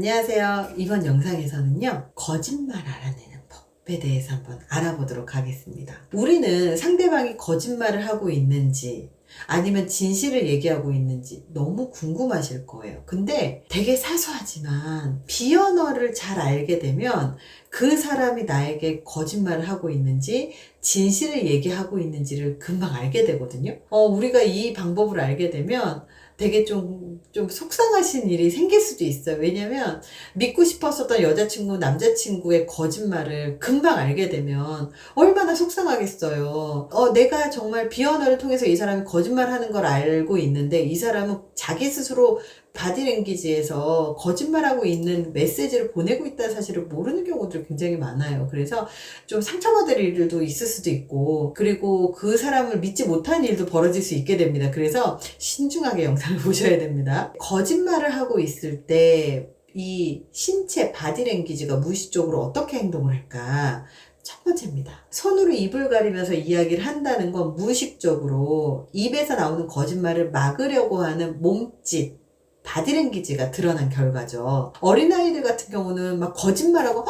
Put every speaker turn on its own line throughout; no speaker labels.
안녕하세요. 이번 영상에서는요, 거짓말 알아내는 법에 대해서 한번 알아보도록 하겠습니다. 우리는 상대방이 거짓말을 하고 있는지 아니면 진실을 얘기하고 있는지 너무 궁금하실 거예요. 근데 되게 사소하지만 비언어를 잘 알게 되면 그 사람이 나에게 거짓말을 하고 있는지 진실을 얘기하고 있는지를 금방 알게 되거든요. 우리가 이 방법을 알게 되면 되게 좀 속상하신 일이 생길 수도 있어요. 왜냐면 믿고 싶었었던 여자친구, 남자친구의 거짓말을 금방 알게 되면 얼마나 속상하겠어요. 내가 정말 비언어를 통해서 이 사람이 거짓말하는 걸 알고 있는데 이 사람은 자기 스스로 바디랭귀지에서 거짓말하고 있는 메시지를 보내고 있다는 사실을 모르는 경우들이 굉장히 많아요. 그래서 좀 상처받을 일들도 있을 수도 있고, 그리고 그 사람을 믿지 못한 일도 벌어질 수 있게 됩니다. 그래서 신중하게 영상을 보셔야 됩니다. 거짓말을 하고 있을 때 이 신체 바디랭귀지가 무의식적으로 어떻게 행동을 할까? 첫 번째입니다. 손으로 입을 가리면서 이야기를 한다는 건 무의식적으로 입에서 나오는 거짓말을 막으려고 하는 몸짓, 바디랭귀지가 드러난 결과죠. 어린아이들 같은 경우는 막 거짓말하고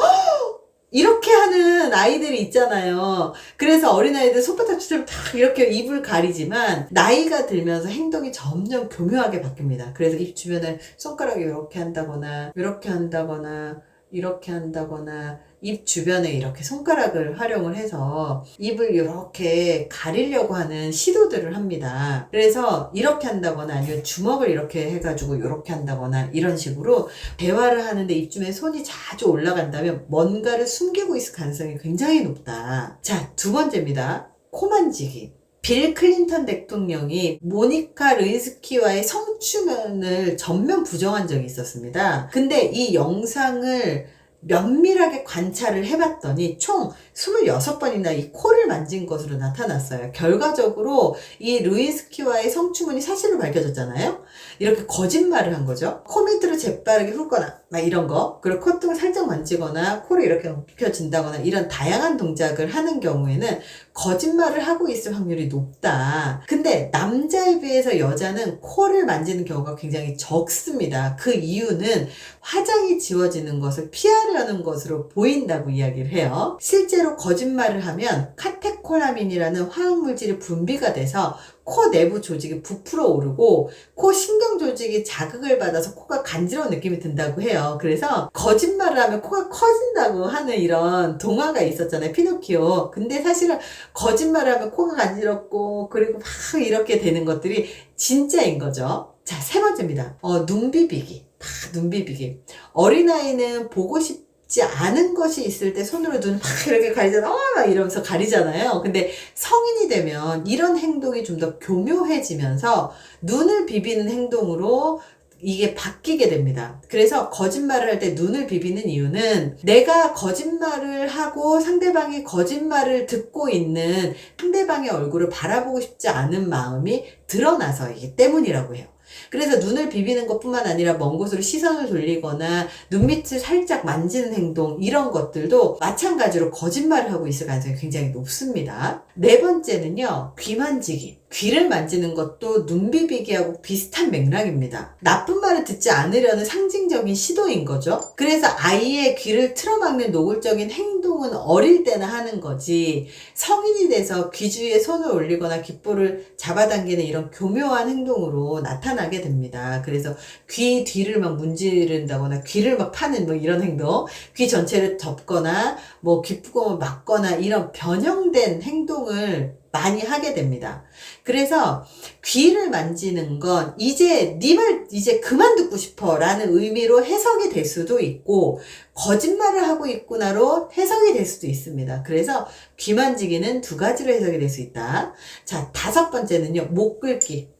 이렇게 하는 아이들이 있잖아요. 그래서 어린아이들 손바닥처럼 딱 이렇게 입을 가리지만 나이가 들면서 행동이 점점 교묘하게 바뀝니다. 그래서 입 주변에 손가락이 이렇게 한다거나 이렇게 한다거나 이렇게 한다거나 입 주변에 이렇게 손가락을 활용을 해서 입을 이렇게 가리려고 하는 시도들을 합니다. 그래서 이렇게 한다거나 아니면 주먹을 이렇게 해가지고 이렇게 한다거나 이런 식으로 대화를 하는데 입 주변에 손이 자주 올라간다면 뭔가를 숨기고 있을 가능성이 굉장히 높다. 자, 두 번째입니다. 코 만지기. 빌 클린턴 대통령이 모니카 르인스키와의 성추행을 전면 부정한 적이 있었습니다. 근데 이 영상을 면밀하게 관찰을 해봤더니 총 26번이나 이 코를 만진 것으로 나타났어요. 결과적으로 이 루인스키와의 성추문이 사실로 밝혀졌잖아요. 이렇게 거짓말을 한 거죠. 코 밑으로 재빠르게 훑거나 막 이런 거, 그리고 콧등을 살짝 만지거나 코를 이렇게 움켜쥔다거나 이런 다양한 동작을 하는 경우에는 거짓말을 하고 있을 확률이 높다. 근데 남자에 비해서 여자는 코를 만지는 경우가 굉장히 적습니다. 그 이유는 화장이 지워지는 것을 피하려는 것으로 보인다고 이야기를 해요. 실제로 거짓말을 하면 카테콜라민이라는 화학물질이 분비가 돼서 코 내부 조직이 부풀어 오르고 코 신경 조직이 자극을 받아서 코가 간지러운 느낌이 든다고 해요. 그래서 거짓말을 하면 코가 커진다고 하는 이런 동화가 있었잖아요. 피노키오. 근데 사실은 거짓말을 하면 코가 간지럽고 그리고 막 이렇게 되는 것들이 진짜인 거죠. 자, 세 번째입니다. 눈 비비기. 눈 비비기. 어린아이는 보고 싶지 않은 것이 있을 때 손으로 눈을 막 이렇게 가리잖아요. 막 이러면서 가리잖아요. 근데 성인이 되면 이런 행동이 좀 더 교묘해지면서 눈을 비비는 행동으로 이게 바뀌게 됩니다. 그래서 거짓말을 할 때 눈을 비비는 이유는 내가 거짓말을 하고 상대방이 거짓말을 듣고 있는 상대방의 얼굴을 바라보고 싶지 않은 마음이 드러나서이기 때문이라고 해요. 그래서 눈을 비비는 것뿐만 아니라 먼 곳으로 시선을 돌리거나 눈밑을 살짝 만지는 행동, 이런 것들도 마찬가지로 거짓말을 하고 있을 가능성이 굉장히 높습니다. 네 번째는요, 귀 만지기. 귀를 만지는 것도 눈 비비기하고 비슷한 맥락입니다. 나쁜 말을 듣지 않으려는 상징적인 시도인 거죠. 그래서 아이의 귀를 틀어막는 노골적인 행동은 어릴 때나 하는 거지, 성인이 돼서 귀 주위에 손을 올리거나 귓볼을 잡아당기는 이런 교묘한 행동으로 나타나게 됩니다. 그래서 귀 뒤를 막 문지른다거나 귀를 막 파는 뭐 이런 행동, 귀 전체를 덮거나 뭐 귓구멍을 막거나 이런 변형된 행동을 많이 하게 됩니다. 그래서 귀를 만지는 건 이제 네 말 이제 그만 듣고 싶어 라는 의미로 해석이 될 수도 있고, 거짓말을 하고 있구나로 해석이 될 수도 있습니다. 그래서 귀 만지기는 두 가지로 해석이 될 수 있다. 자, 다섯 번째는요, 목 긁기.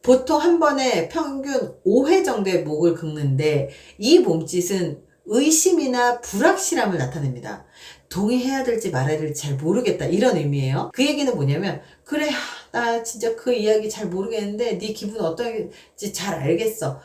보통 한 번에 평균 5회 정도의 목을 긁는데 이 몸짓은 의심이나 불확실함을 나타냅니다. 동의해야 될지 말아야 될지 잘 모르겠다, 이런 의미예요. 그 얘기는 뭐냐면, 그래, 나 진짜 그 이야기 잘 모르겠는데 네 기분 어떤지 잘 알겠어,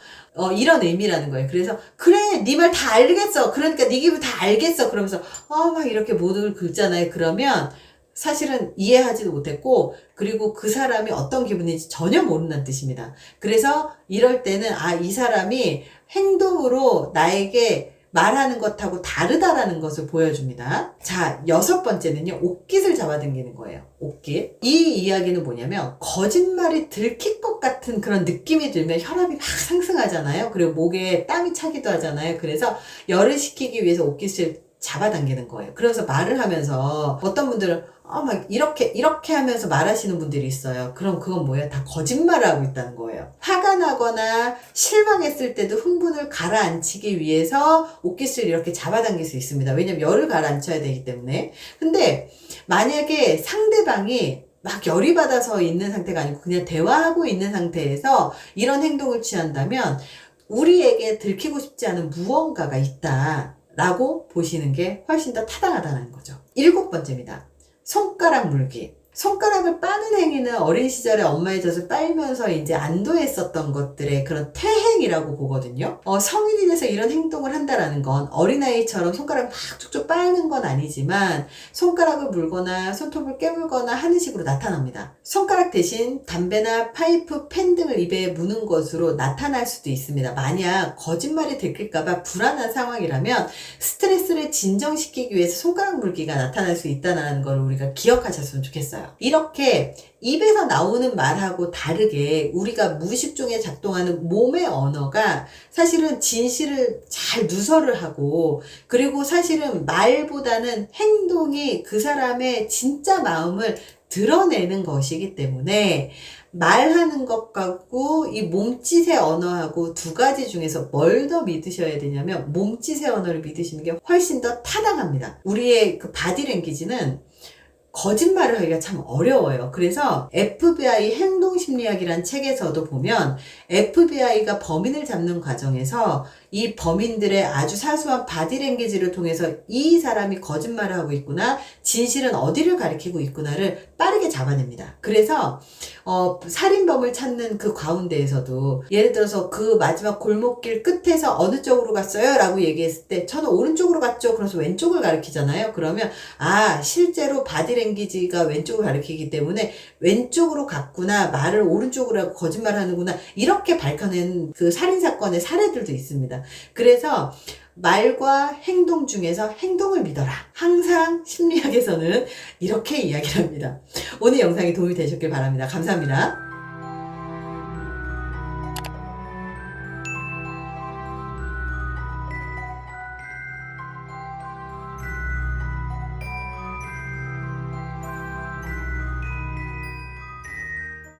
이런 의미라는 거예요. 그래서 그래, 네 말 다 알겠어, 그러니까 네 기분 다 알겠어, 그러면서 막 이렇게 목을 긁잖아요. 그러면 사실은 이해하지도 못했고, 그리고 그 사람이 어떤 기분인지 전혀 모른다는 뜻입니다. 그래서 이럴 때는 이 사람이 행동으로 나에게 말하는 것하고 다르다라는 것을 보여줍니다. 자, 6번째는요. 옷깃을 잡아당기는 거예요. 옷깃. 이 이야기는 뭐냐면 거짓말이 들킬 것 같은 그런 느낌이 들면 혈압이 막 상승하잖아요. 그리고 목에 땀이 차기도 하잖아요. 그래서 열을 식히기 위해서 옷깃을 잡아당기는 거예요. 그래서 말을 하면서 어떤 분들은 막 이렇게 하면서 말하시는 분들이 있어요. 그럼 그건 뭐예요? 다 거짓말을 하고 있다는 거예요. 화가 나거나 실망했을 때도 흥분을 가라앉히기 위해서 옷깃을 이렇게 잡아당길 수 있습니다. 왜냐면 열을 가라앉혀야 되기 때문에. 근데 만약에 상대방이 막 열이 받아서 있는 상태가 아니고 그냥 대화하고 있는 상태에서 이런 행동을 취한다면 우리에게 들키고 싶지 않은 무언가가 있다 라고 보시는 게 훨씬 더 타당하다는 거죠. 7번째입니다. 손가락 물기. 손가락을 빠는 행위는 어린 시절에 엄마의 젖을 빨면서 이제 안도했었던 것들의 그런 퇴행이라고 보거든요. 성인이 돼서 이런 행동을 한다라는 건 어린아이처럼 손가락을 막 쭉쭉 빨는 건 아니지만 손가락을 물거나 손톱을 깨물거나 하는 식으로 나타납니다. 손가락 대신 담배나 파이프, 펜 등을 입에 무는 것으로 나타날 수도 있습니다. 만약 거짓말이 들킬까봐 불안한 상황이라면 스트레스를 진정시키기 위해서 손가락 물기가 나타날 수 있다는 걸 우리가 기억하셨으면 좋겠어요. 이렇게 입에서 나오는 말하고 다르게 우리가 무의식 중에 작동하는 몸의 언어가 사실은 진실을 잘 누설을 하고, 그리고 사실은 말보다는 행동이 그 사람의 진짜 마음을 드러내는 것이기 때문에 말하는 것 같고 이 몸짓의 언어하고 두 가지 중에서 뭘 더 믿으셔야 되냐면 몸짓의 언어를 믿으시는 게 훨씬 더 타당합니다. 우리의 그 바디랭귀지는 거짓말을 하기가 참 어려워요. 그래서 FBI 행동심리학이란 책에서도 보면 FBI가 범인을 잡는 과정에서 이 범인들의 아주 사소한 바디랭귀지를 통해서 이 사람이 거짓말을 하고 있구나, 진실은 어디를 가리키고 있구나를 빠르게 잡아냅니다. 그래서 살인범을 찾는 그 가운데에서도 예를 들어서 그 마지막 골목길 끝에서 어느 쪽으로 갔어요? 라고 얘기했을 때 저는 오른쪽으로 갔죠. 그래서 왼쪽을 가리키잖아요. 그러면 실제로 바디랭귀지가 왼쪽을 가리키기 때문에 왼쪽으로 갔구나, 말을 오른쪽으로 하고 거짓말하는구나, 이렇게 밝혀낸 그 살인사건의 사례들도 있습니다. 그래서 말과 행동 중에서 행동을 믿어라. 항상 심리학에서는 이렇게 이야기를 합니다. 오늘 영상이 도움이 되셨길 바랍니다. 감사합니다.